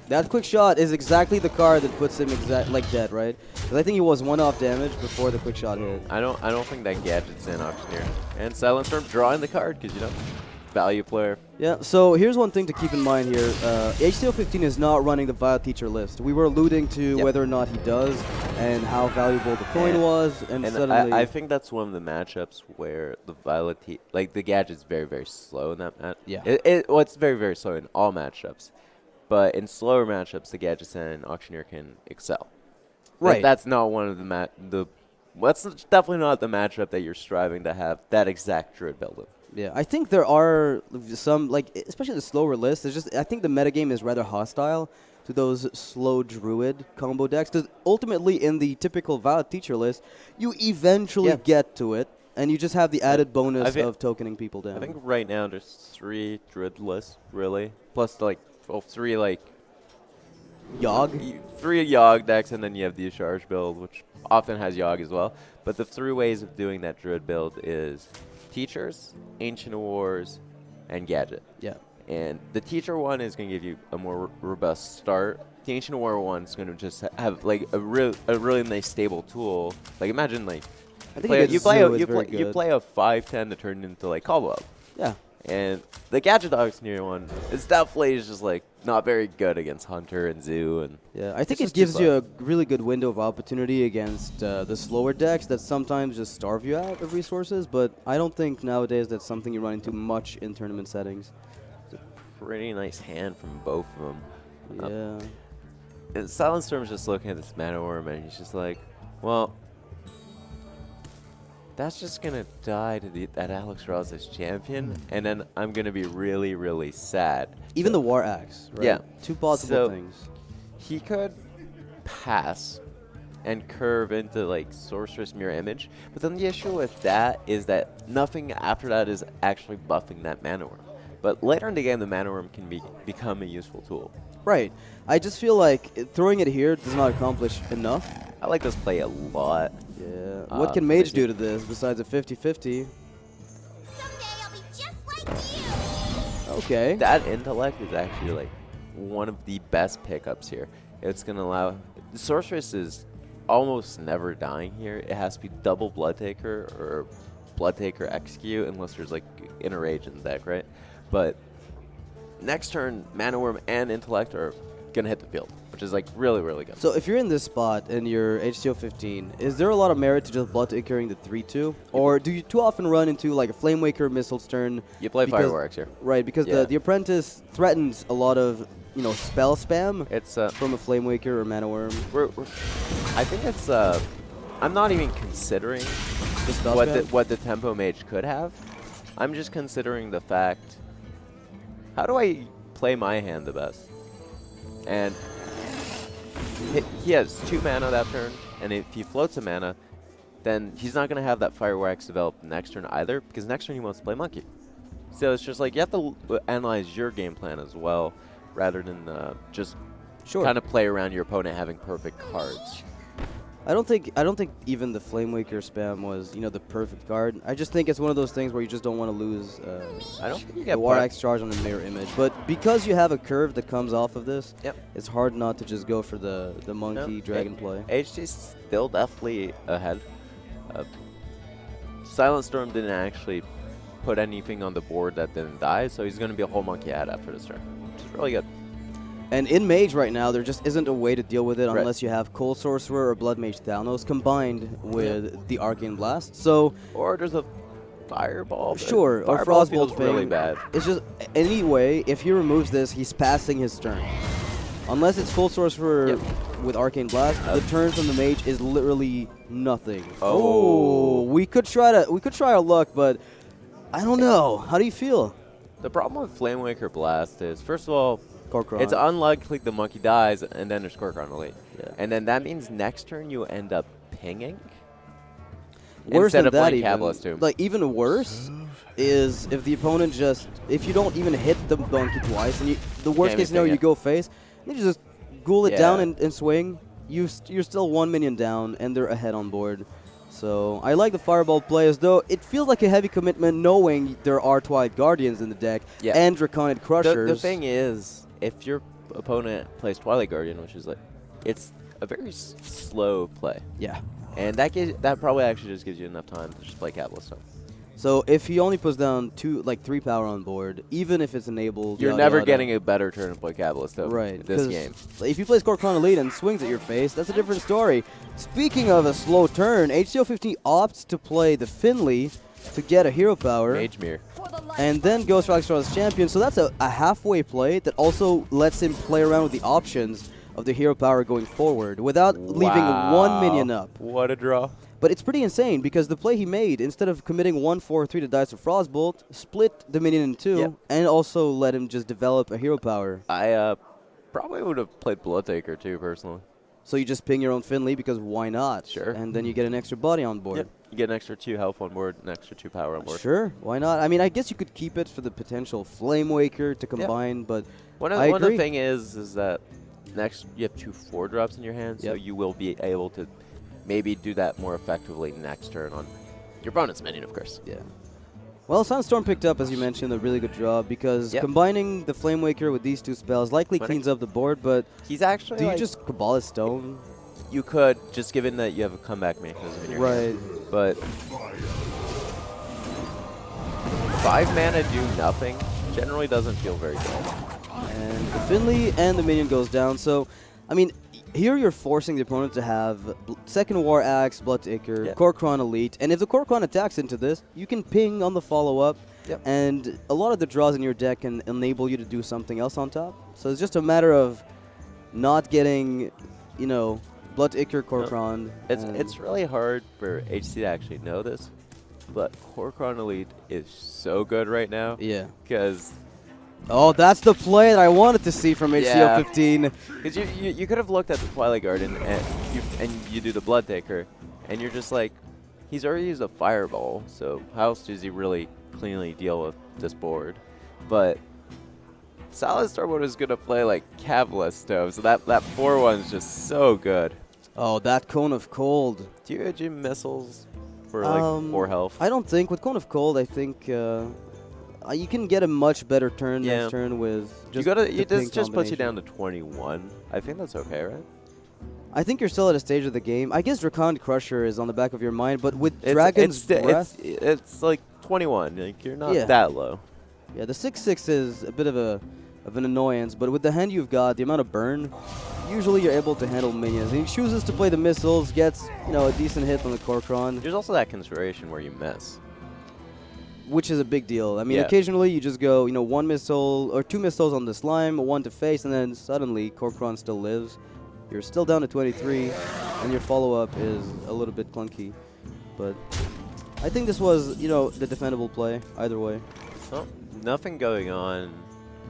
That quick shot is exactly the card that puts him dead, right? Because I think he was one off damage before the quick shot hit. I don't think that gadget's in Auctioneer. And SilentStorm drawing the card because value player. Yeah, so here's one thing to keep in mind here. HC015 is not running the Vile Teacher list. We were alluding to Yep. whether or not he does and how valuable the coin was, and suddenly... I think that's one of the matchups where the the gadget's very, very slow in that match. Yeah. It's very, very slow in all matchups. But in slower matchups, the gadgets and Auctioneer can excel. Right. That's not one of that's definitely not the matchup that you're striving to have that exact Druid build in. Yeah, I think there are some, especially the slower list, I think the metagame is rather hostile to those slow Druid combo decks. Because ultimately, in the typical Vile Teacher list, you eventually get to it, and you just have the added bonus of tokening people down. I think right now there's 3 Druid lists, really. Plus, 3, Yogg? 3 Yogg decks, and then you have the Charge build, which often has Yogg as well. But the 3 ways of doing that Druid build is Teachers, Ancient Wars, and Gadget. Yeah. And the Teacher one is going to give you a more robust start. The Ancient War one is going to just have a really nice stable tool. Like imagine I think you play a 5/10 to turn into Caldwell. Yeah. And the Gadget Auctioneer one is definitely just not very good against Hunter and Zoo and Yeah, I think it's it just too gives you slow. a really good window of opportunity against the slower decks that sometimes just starve you out of resources, but I don't think nowadays that's something you run into much in tournament settings. pretty nice hand from both of them. Yeah. And SilentStorm's just looking at this Mana Worm and he's just like, well, that's just going to die to that Alex Ross as champion, and then I'm going to be really, really sad. Even the War Axe, right? Yeah. 2 possible things. He could pass and curve into Sorceress Mirror Image, but then the issue with that is that nothing after that is actually buffing that Mana Worm. But later in the game, the Mana Worm can become a useful tool. Right. I just feel like throwing it here does not accomplish enough. I like this play a lot. Yeah. What can Mage do to this besides a 50-50? Someday I'll be just like you. Okay. That intellect is actually one of the best pickups here. It's going to allow... The Sorceress is almost never dying here. It has to be double Blood Taker or Blood Taker Execute unless there's like Inner Rage in the deck, right? But next turn, Mana Worm and Intellect are going to hit the field, which is like really, really good. So if you're in this spot and you're HC015, is there a lot of merit to just Blood Takering the 3-2? Or do you too often run into like a Flame Waker, Missile Stern? You play Fireworks here. Right, because the Apprentice threatens a lot of spell spam It's from a Flame Waker or Mana Worm. I think it's I'm not even considering The spell spam? what the Tempo Mage could have. I'm just considering the fact, how do I play my hand the best? And he has 2 mana that turn, and if he floats a mana, then he's not going to have that Fireworks develop next turn either, because next turn he wants to play Monkey. So it's just like you have to analyze your game plan as well, rather than just kind of play around your opponent having perfect cards. I don't think even the Flame Waker spam was the perfect card. I just think it's one of those things where you just don't want to lose. I don't think you the get War Axe charge on the mirror image, but because you have a curve that comes off of this, it's hard not to just go for the monkey dragon play. HC's still definitely ahead. SilentStorm didn't actually put anything on the board that didn't die, so he's going to be a whole monkey ahead after this turn, which is really good. And in Mage right now, there just isn't a way to deal with it unless you have Cold Sorcerer or Blood Mage Thanos combined with the Arcane Blast. So, or there's a Fireball. Sure, or Fireball Frostbolt feels really bad. It's just, anyway, if he removes this, he's passing his turn. Unless it's Cold Sorcerer with Arcane Blast, the turn from the Mage is literally nothing. Oh, we could try our luck, but I don't know. How do you feel? The problem with Flame Waker Blast is, first of all, Korkron. it's unlikely the monkey dies, and then there's Korkron Elite. Yeah. And then that means next turn you end up pinging Worse instead than of that, playing Cabalist Tomb. like even worse is if the opponent if you don't even hit the monkey twice, and the worst case scenario you go face, and you just ghoul it down and swing. You're still 1 minion down, and they're ahead on board. So I like the Fireball play, as though it feels like a heavy commitment knowing there are Twilight Guardians in the deck and Draconic Crushers. The thing is, if your opponent plays Twilight Guardian, which is like, it's a very slow play. Yeah. And that probably actually just gives you enough time to just play Cabalist Tomb. So if he only puts down 3 power on board, even if it's enabled, you're never getting a better turn to play Cabalist Tomb in this game. If he plays Korkron Elite and swings at your face, that's a different story. Speaking of a slow turn, HC015 opts to play the Finley to get a hero power. Mage Mirror. And then goes for Alexstrada's champion. So that's a halfway play that also lets him play around with the options of the hero power going forward without leaving 1 minion up. What a draw. But it's pretty insane because the play he made, instead of committing 1-4-3 to Dice of Frostbolt, split the minion in 2 and also let him just develop a hero power. I probably would have played Blood Taker too, personally. So you just ping your own Finley because why not? Sure. And then you get an extra body on board. You get an extra 2 health on board, an extra 2 power on board. Sure, why not? I mean, I guess you could keep it for the potential Flame Waker to combine, but one of the thing is that next you have 2 4-drops in your hand, so you will be able to maybe do that more effectively next turn on your opponent's minion, of course. Yeah. Well, SilentStorm picked up, as you mentioned, a really good job because combining the Flame Waker with these 2 spells likely cleans up the board, but he's actually do you just Cabalist Stone? You could, just given that you have a comeback mechanism in your hand. But 5 mana do nothing generally doesn't feel very good. And the Finley and the minion goes down, so, I mean, here you're forcing the opponent to have second War Axe, Blood Taker, Korkron Elite, and if the Korkron attacks into this, you can ping on the follow-up, and a lot of the draws in your deck can enable you to do something else on top. So it's just a matter of not getting, Blood Taker, Korkron. It's really hard for HC to actually know this, but Korkron Elite is so good right now. Yeah. Because... Oh, that's the play that I wanted to see from HC015. Because you could have looked at the Twilight Guardian and you do the Blood Taker, and you're just like, he's already used a Fireball, so how else does he really cleanly deal with this board? But SilentStorm was going to play like Cabalist Tomb, so that 4-1 is just so good. Oh, that Cone of Cold. Do you edge missiles for like 4 health? I don't think. With Cone of Cold, I think... You can get a much better turn Yeah. next turn with just This just puts you down to 21. I think that's okay, right? I think you're still at a stage of the game. I guess Draconic Crusher is on the back of your mind, but with It's- Dragon's Breath, it's like 21. Like you're not Yeah. that low. yeah, the 6/6 is a bit of an annoyance. But with the hand you've got, the amount of burn, usually you're able to handle minions. And he chooses to play the missiles, gets a decent hit on the Korkron, There's also that consideration where you miss. which is a big deal. I mean, Yeah. occasionally you just go, one missile or 2 missiles on the slime, 1 to face, and then suddenly Korkron still lives. You're still down to 23, and your follow-up is a little bit clunky. But I think this was, the defendable play either way. Well, nothing going on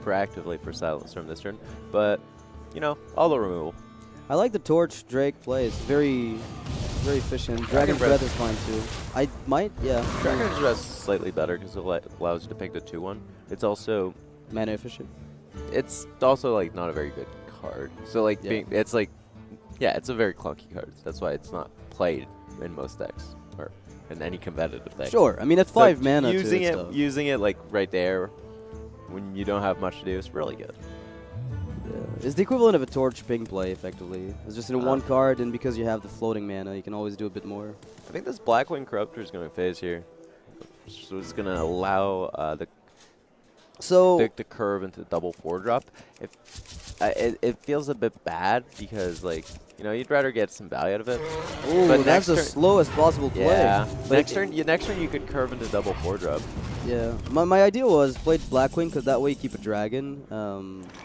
proactively for SilentStorm this turn, but all the removal. I like the Torch Drake play. It's very, very efficient. Dragon Dragon's Breath. Breath is fine too. I might, yeah. Dragon's Breath is slightly better because it allows you to pick the 2/1. It's also Mana efficient. like not a very good card. So like Yeah. it's like it's a very clunky card. That's why it's not played in most decks or in any competitive deck. Sure. I mean, at So 5 mana using too, it it's tough. using it like right there when you don't have much to do is really good. Yeah. It's the equivalent of a Torch ping play, effectively. It's just in one card, and because you have the floating mana, you can always do a bit more. I think this Blackwing Corruptor is going to phase here. So it's going to allow the curve into double 4-drop. It feels a bit bad because you'd rather get some value out of it. Ooh, But that's the turn- slowest possible play. Yeah. But Next turn you could curve into double 4-drop. Yeah. My idea was play Blackwing because that way you keep a dragon.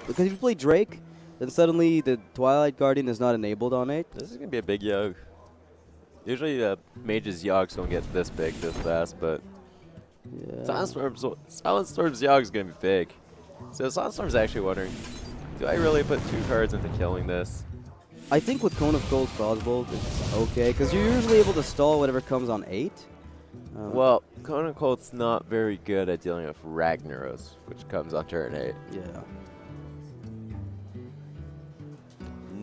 Because if you play Drake, then suddenly the Twilight Guardian is not enabled on it. This is going to be a big Yogg. Usually Mage's Yogs don't get this big this fast, but Yeah. SilentStorm's Yogg is going to be big. So SilentStorm's actually wondering, do I really put 2 cards into killing this? I think with Cone of Cold Frostbolt, it's okay, because you're usually able to stall whatever comes on 8. Well, Conan Colt's not very good at dealing with Ragnaros, which comes on turn 8. Yeah.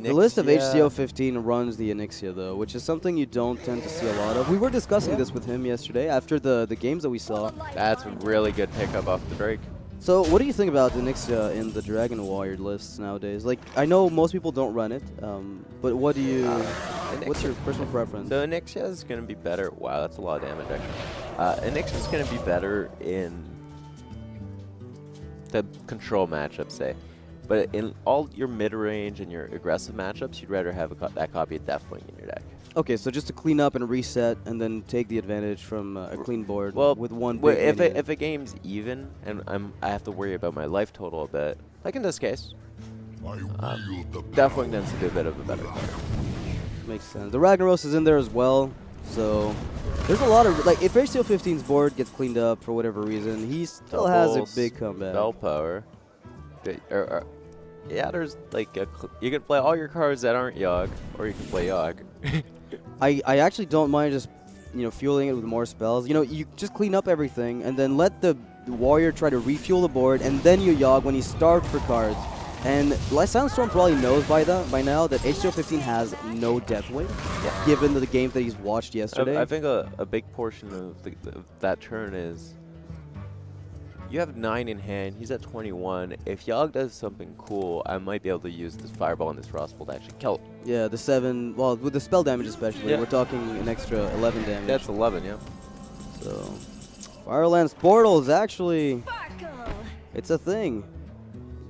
The list of Nixia- HC015 runs the Onyxia, though, which is something you don't tend to see a lot of. We were discussing this with him yesterday after the games that we saw. That's a really good pickup off the Drake. So, what do you think about Onyxia in the Dragon Warrior lists nowadays? Like, I know most people don't run it, but what do you? What's your personal preference? So Onyxia is going to be better. Wow, that's a lot of damage, actually. Onyxia is going to be better in the control matchup, say. But in all your mid-range and your aggressive matchups, you'd rather have that copy of Deathwing in your deck. Okay, so just to clean up and reset, and then take the advantage from a clean board with one Well, big minion. if a game's even and I have to worry about my life total a bit, like in this case, Deathwing tends to do a bit of a better card. Makes sense. The Ragnaros is in there as well, so there's a lot of if HC015's board gets cleaned up for whatever reason, he still has a big comeback. Spell power. Yeah, there's you can play all your cards that aren't Yogg, or you can play Yogg. I actually don't mind just fueling it with more spells. You just clean up everything and then let the warrior try to refuel the board, and then you Yogg when he's starved for cards. And SilentStorm probably knows by now that HC015 has no Deathwing, given the games that he's watched yesterday. I think a big portion of that turn is you have 9 in hand, he's at 21. If Yogg does something cool, I might be able to use this Fireball and this Frostbolt to actually kill it. Yeah, the 7, well, with the spell damage especially, we're talking an extra 11 damage. That's 11, yeah. So, Firelands Portal is actually, it's a thing.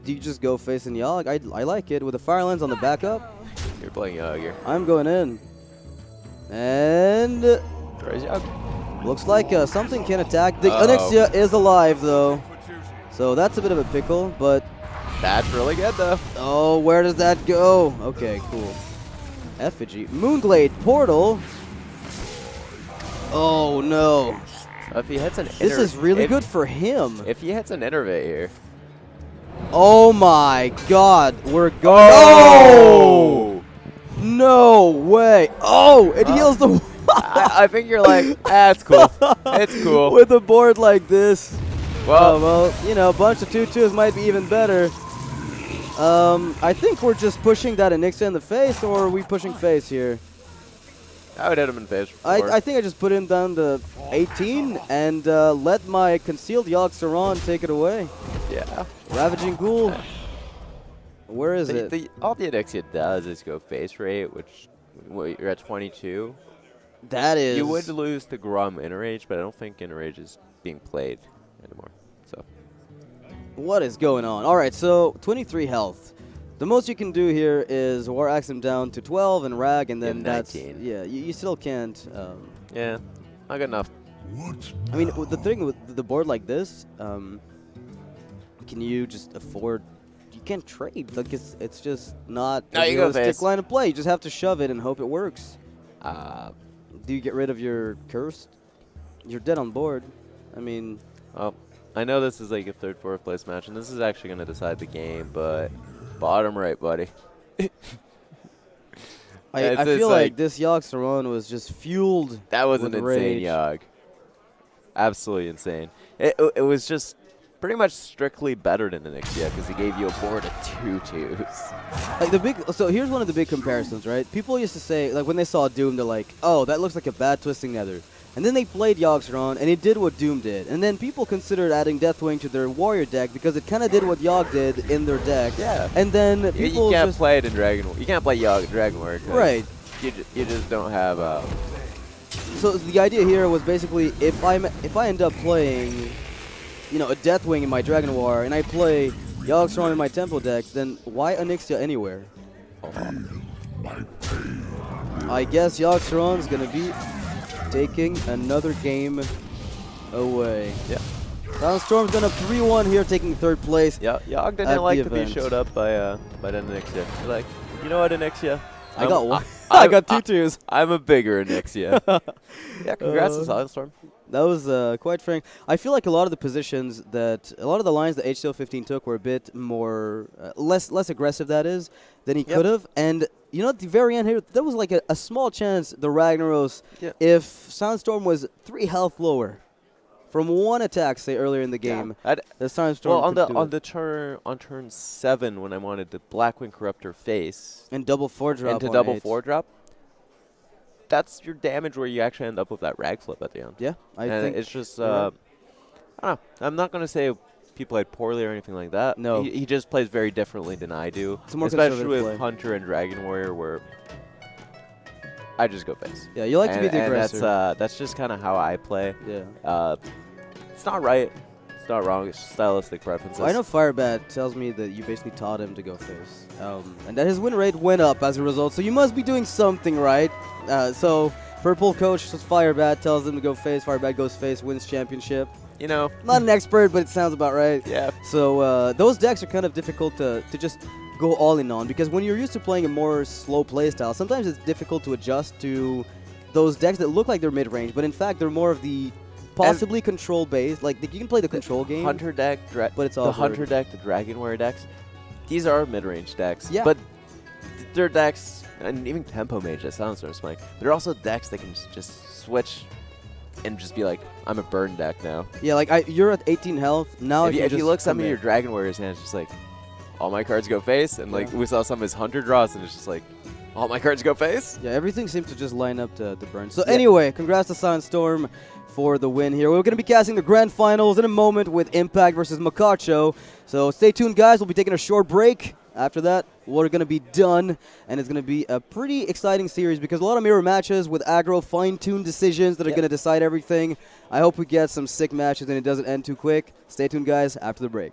Do you just go facing Yogg? I like it. With the Firelands on the backup, You're playing Yogg here. I'm going in. And Tries Yogg. looks like something can attack. The Onyxia is alive, though. So that's a bit of a pickle, but... That's really good, though. Oh, where does that go? Okay, cool. Effigy. Moonglade Portal. Oh, no. If he hits an This is really good for him. If he hits an Innervate here. Oh, my God. We're going... Oh! No way. Oh, it heals the... I think you're like, that's cool. It's cool. With a board like this. Well, a bunch of 2/2s might be even better. I think we're just pushing that Onyxia in the face, or are we pushing face here? I would hit him in phase. I think I just put him down to 18 and let my concealed Yogg-Saron take it away. Yeah. Ravaging Ghoul. Where is it? All the Adixia does is go face rate, which you're at 22. That is. You would lose the Grum Inner Rage, but I don't think Inner Rage is being played anymore. So. What is going on? All right, so 23 health. The most you can do here is War Axe him down to 12 and Rag, and then that's 19. Yeah. You still can't. Yeah, not good enough. I mean, the thing with the board like this, can you just afford? You can't trade. Like it's just not No, a you go realistic face. line of play. You just have to shove it and hope it works. Do you get rid of your cursed? You're dead on board. I mean, Well, I know this is like a third, fourth place match, and this is actually going to decide the game, but bottom right, buddy. I feel like this Yogg-Saron was just fueled. That was an with insane rage. Yogg. Absolutely insane. It was just pretty much strictly better than the Nixia because he gave you a board of 2 2s. Like the big. So here's one of the big comparisons, right? People used to say, like when they saw Doom, they're like, "Oh, that looks like a bad Twisting Nether." And then they played Yogg-Saron, and it did what Doom did. And then people considered adding Deathwing to their Warrior deck because it kind of did what Yogg did in their deck. Yeah. And then You people can't just play it in Dragon. You can't play Yogg in Dragon Warrior. 'cause right. You just don't have. So the idea here was basically if I end up playing, you know, a Deathwing in my Dragon War, and I play Yogg-Saron in my Tempo decks, then why Onyxia anywhere? I guess Yogg-Saron's gonna be taking another game away. Yeah. SilentStorm's done a 3-1 here, taking third place. Yeah. Yogg at didn't like the to be event. showed up by the Onyxia. He's like, you know what, Onyxia? I got one. I I got 2-2s. I'm a bigger Onyxia. Yeah, congrats to SilentStorm. That was quite frank. I feel like a lot of the lines that HC015 took were a bit more, less aggressive, that is, than he could have. And, you know, at the very end here, there was like a small chance the Ragnaros, if SilentStorm was 3 health lower from one attack, say, earlier in the game, the SilentStorm Well, on turn 7, when I wanted the Blackwing Corruptor face and double 4-drop into on double 8. 4-drop, that's your damage where you actually end up with that rag flip at the end. Yeah, I and think it's just, you're I don't know. I'm not going to say he played poorly or anything like that. No. He just plays very differently than I do. It's a more especially conservative with play. Hunter and Dragon Warrior, where I just go face. Yeah, you like to be the aggressor. That's just kind of how I play. Yeah. It's not right. It's not wrong. It's just stylistic preferences. Well, I know Firebat tells me that you basically taught him to go face, and that his win rate went up as a result. So you must be doing something right. So Purple coach Firebat tells him to go face. Firebat goes face, wins championship. You know. Not an expert, but it sounds about right. Yeah. So those decks are kind of difficult to just go all in on, because when you're used to playing a more slow play style, sometimes it's difficult to adjust to those decks that look like they're mid-range, but in fact they're more of the possibly control based. Like you can play the control game. Hunter deck, but it's all the Hunter deck, the Dragon Warrior decks. These are mid-range decks. Yeah. But they're decks, and even Tempo Mage, that sounds sort of slang. They're also decks that can just switch and just be like, I'm a burn deck now. Yeah, like you're at 18 health now. If you look some of your Dragon Warriors hands, just like all my cards go face, and like we saw some of his Hunter draws, and it's just like all my cards go face. Yeah, everything seems to just line up to burn. So anyway, congrats to SilentStorm for the win here. We're going to be casting the grand finals in a moment with Impact versus Makacho. So stay tuned, guys. We'll be taking a short break. After that, we're going to be done, and it's going to be a pretty exciting series because a lot of mirror matches with aggro, fine-tuned decisions that are going to decide everything. I hope we get some sick matches and it doesn't end too quick. Stay tuned, guys, after the break.